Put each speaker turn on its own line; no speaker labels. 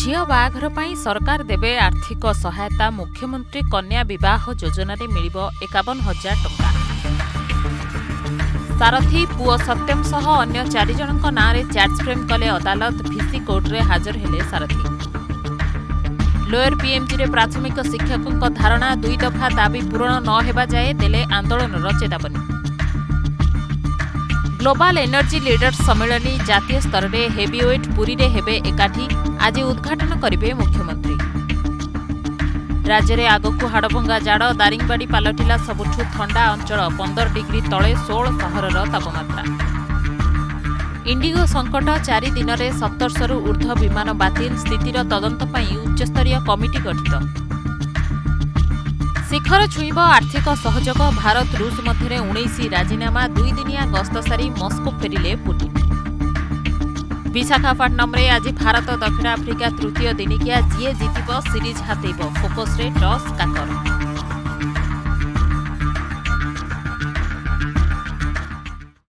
झियो बाहाघर ପାଇଁ सरकार देबे आर्थिक सहायता मुख्यमंत्री कन्या विवाह योजना रे मिलिबो 51,000 टंका। सारथी पुओ सत्यम सह अन्य 4 जनक नारे चैट स्प्रैम कले अदालत भिसी कोर्ट रे हाजर हेले सारथी। लोअर पीएमजी रे प्राथमिक शिक्षकों धारणा 2 दफा दाबी पूरण न हेबा जाए देले आंदोलन चेतावनी। ग्लोबल एनर्जी लीडर्स सम्मेलनी जातीय स्तर में हेवीवेट पुरी रे हेबे एकाठी आज उद्घाटन करिबे मुख्यमंत्री। राज्य में आगकू हाड़भंगा जाड़ दारिंगबाड़ी पालटिला सबुठु ठंडा अंचल 15 डिग्री तले 16 सहरर तापमात्रा। इंडिगो संकट 4 दिन में 1700 रु ऊर्ध्व विमान बातिल स्थितिर तदंत पई उच्चस्तरीय कमिटी गठित। शिखर छुईब आर्थिक सहयोग भारत रूस मध्य 19 राजीनामा 2 दिनिया गस्त सारी मस्को फेरिले पुतिन। विशाखापट्टनम रे आज भारत दक्षिण आफ्रिका तृतीय दिनिकिया जीए जीतिब सीरीज हातेब फोकस रे टॉस काकर।